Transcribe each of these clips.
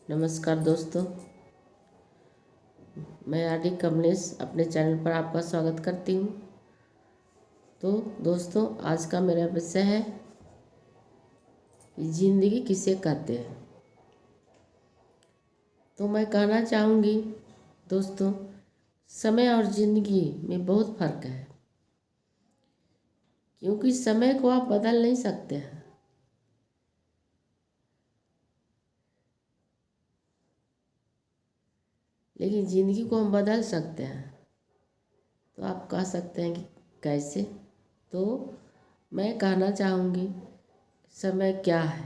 नमस्कार दोस्तों, मैं आर डी कमलेश अपने चैनल पर आपका स्वागत करती हूँ। तो दोस्तों, आज का मेरा विषय है कि ज़िंदगी किसे कहते हैं। तो मैं कहना चाहूँगी दोस्तों, समय और ज़िंदगी में बहुत फ़र्क है, क्योंकि समय को आप बदल नहीं सकते हैं, लेकिन ज़िंदगी को हम बदल सकते हैं। तो आप कह सकते हैं कि कैसे। तो मैं कहना चाहूँगी समय क्या है,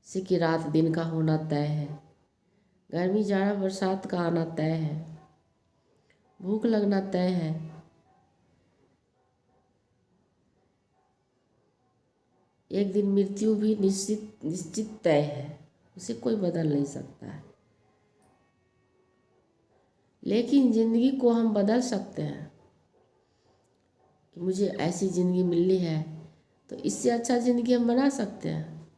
जैसे कि रात दिन का होना तय है, गर्मी जाड़ा बरसात का आना तय है, भूख लगना तय है, एक दिन मृत्यु भी निश्चित तय है, उसे कोई बदल नहीं सकता है। लेकिन ज़िंदगी को हम बदल सकते हैं कि मुझे ऐसी ज़िंदगी मिली है तो इससे अच्छा ज़िंदगी हम बना सकते हैं,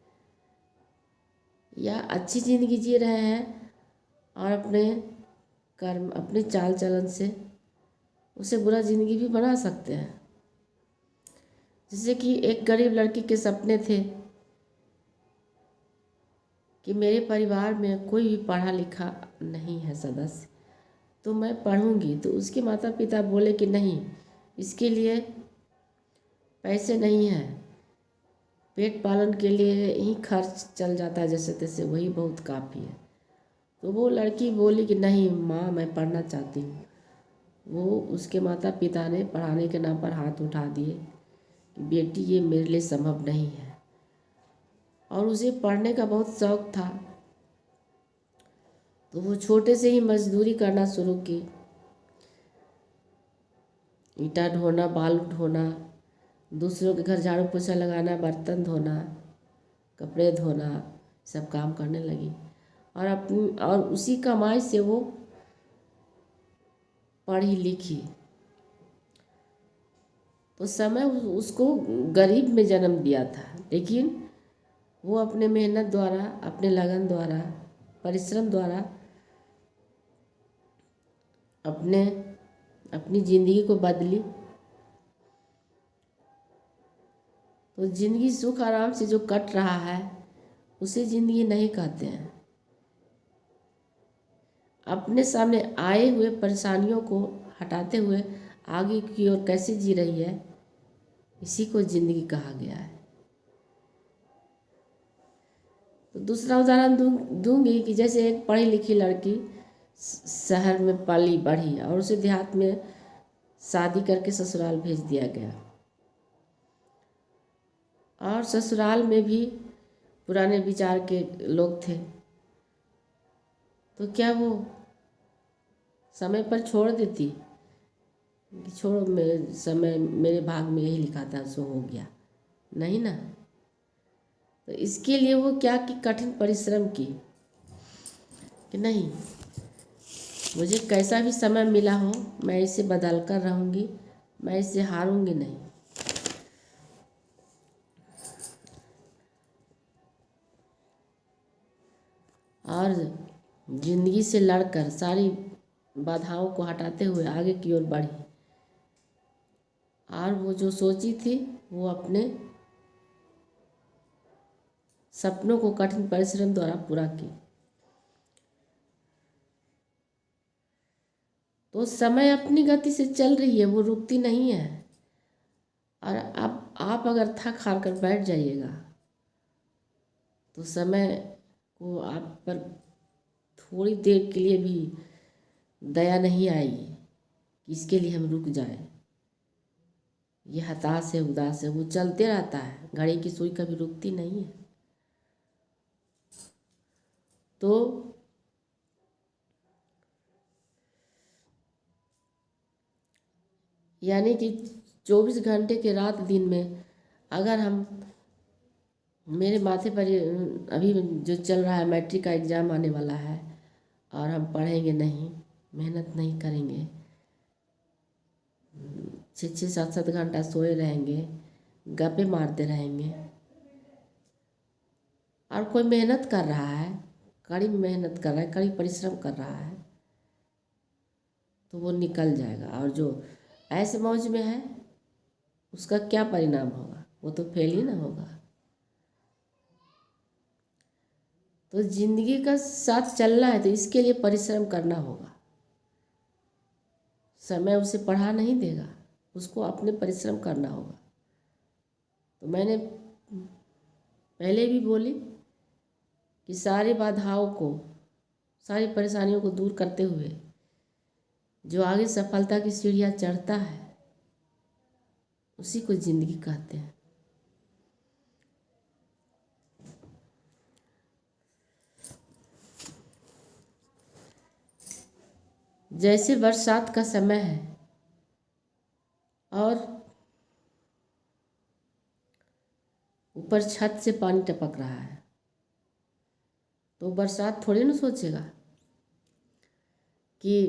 या अच्छी ज़िंदगी जी रहे हैं और अपने कर्म अपने चाल चलन से उसे बुरा ज़िंदगी भी बना सकते हैं। जैसे कि एक गरीब लड़की के सपने थे कि मेरे परिवार में कोई भी पढ़ा लिखा नहीं है सदस्य, तो मैं पढ़ूंगी। तो उसके माता पिता बोले कि नहीं, इसके लिए पैसे नहीं हैं, पेट पालन के लिए ही खर्च चल जाता है, जैसे तैसे वही बहुत काफ़ी है। तो वो लड़की बोली कि नहीं माँ, मैं पढ़ना चाहती हूँ। वो उसके माता पिता ने पढ़ाने के नाम पर हाथ उठा दिए कि बेटी ये मेरे लिए संभव नहीं है, और उसे पढ़ने का बहुत शौक़ था। तो वो छोटे से ही मजदूरी करना शुरू की, ईंटा ढोना, बालू ढोना, दूसरों के घर झाड़ू पोछा लगाना, बर्तन धोना, कपड़े धोना, सब काम करने लगी। और उसी कमाई से वो पढ़ी लिखी। तो समय उसको गरीब में जन्म दिया था, लेकिन वो अपने मेहनत द्वारा, अपने लगन द्वारा, परिश्रम द्वारा अपनी ज़िंदगी को बदली। तो ज़िंदगी सुख आराम से जो कट रहा है उसे ज़िंदगी नहीं कहते हैं। अपने सामने आए हुए परेशानियों को हटाते हुए आगे की ओर कैसे जी रही है, इसी को ज़िंदगी कहा गया है। तो दूसरा उदाहरण दूंगी कि जैसे एक पढ़ी लिखी लड़की शहर में पली बढ़ी और उसे देहात में शादी करके ससुराल भेज दिया गया, और ससुराल में भी पुराने विचार के लोग थे। तो क्या वो समय पर छोड़ देती कि छोड़ो, समय मेरे भाग में यही लिखा था सो हो गया? नहीं ना। तो इसके लिए वो क्या कि कठिन परिश्रम की कि नहीं, मुझे कैसा भी समय मिला हो मैं इसे बदल कर रहूँगी, मैं इससे हारूंगी नहीं। और ज़िंदगी से लड़कर सारी बाधाओं को हटाते हुए आगे की ओर बढ़ी, और वो जो सोची थी वो अपने सपनों को कठिन परिश्रम द्वारा पूरा की। तो समय अपनी गति से चल रही है, वो रुकती नहीं है। और अब आप अगर थक हार कर बैठ जाइएगा तो समय को आप पर थोड़ी देर के लिए भी दया नहीं आएगी कि इसके लिए हम रुक जाएं। ये हताश है, उदास है, वो चलते रहता है, घड़ी की सुई कभी रुकती नहीं है। तो यानी कि 24 घंटे के रात दिन में अगर हम, मेरे माथे पर अभी जो चल रहा है, मैट्रिक का एग्ज़ाम आने वाला है, और हम पढ़ेंगे नहीं, मेहनत नहीं करेंगे, 6-6 7-7 घंटा सोए रहेंगे, गप्पे मारते रहेंगे, और कोई मेहनत कर रहा है कड़ी मेहनत कर रहा है, कड़ी परिश्रम कर रहा है, तो वो निकल जाएगा। और जो ऐसे मौज में है उसका क्या परिणाम होगा? वो तो फेल ही ना होगा। तो जिंदगी का साथ चलना है तो इसके लिए परिश्रम करना होगा। समय उसे पढ़ा नहीं देगा, उसको अपने परिश्रम करना होगा। तो मैंने पहले भी बोली कि सारी बाधाओं को, सारी परेशानियों को दूर करते हुए जो आगे सफलता की सीढ़ियाँ चढ़ता है उसी को जिंदगी कहते हैं। जैसे बरसात का समय है और ऊपर छत से पानी टपक रहा है, तो बरसात थोड़ी ना सोचेगा कि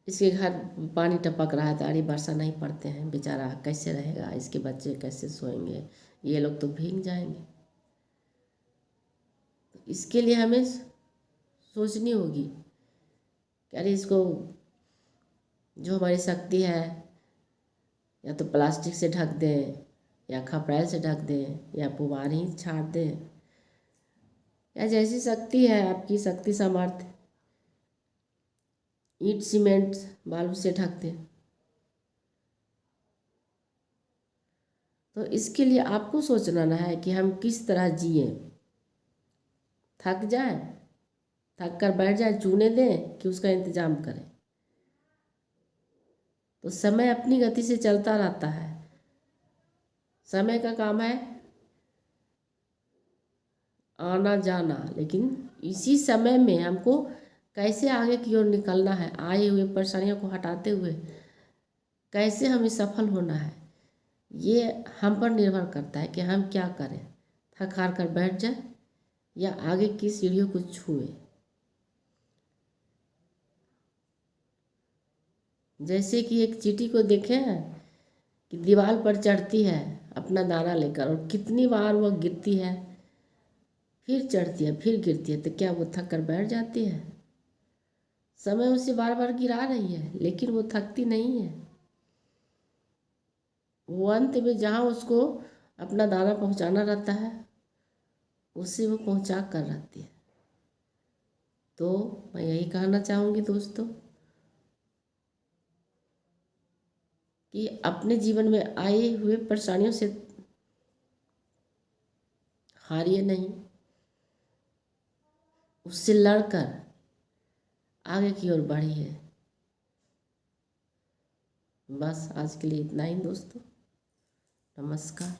इसके घर पानी टपक रहा है तो अरे वर्षा नहीं पड़ते हैं, बेचारा कैसे रहेगा, इसके बच्चे कैसे सोएंगे, ये लोग तो भीग जाएंगे। तो इसके लिए हमें सोचनी होगी कि अरे इसको, जो हमारी शक्ति है, या तो प्लास्टिक से ढक दें, या खपड़ैल से ढक दें, या पुवार ही छाट दें, या जैसी शक्ति है आपकी शक्ति सामर्थ्य, ईंट सीमेंट बालू से ढक दें। तो इसके लिए आपको सोचना ना है कि हम किस तरह जिए, थक जाए, थक कर बैठ जाए, चूने दें कि उसका इंतजाम करें। तो समय अपनी गति से चलता रहता है। समय का काम है आना जाना, लेकिन इसी समय में हमको कैसे आगे की ओर निकलना है, आए हुए परेशानियों को हटाते हुए कैसे हमें सफल होना है, ये हम पर निर्भर करता है कि हम क्या करें। थक हार कर बैठ जाए या आगे की सीढ़ियों को छुए। जैसे कि एक चींटी को देखे हैं कि दीवार पर चढ़ती है अपना दाना लेकर, और कितनी बार वह गिरती है, फिर चढ़ती है, फिर गिरती है, तो क्या वो थक कर बैठ जाती है? समय उसे बार बार गिरा रही है लेकिन वो थकती नहीं है। वो अंत में जहाँ उसको अपना दाना पहुँचाना रहता है उसे वो पहुँचा कर रहती है। तो मैं यही कहना चाहूँगी दोस्तों कि अपने जीवन में आए हुए परेशानियों से हारिए नहीं, उससे लड़कर आगे की ओर बढ़िए। बस आज के लिए इतना ही दोस्तों। नमस्कार।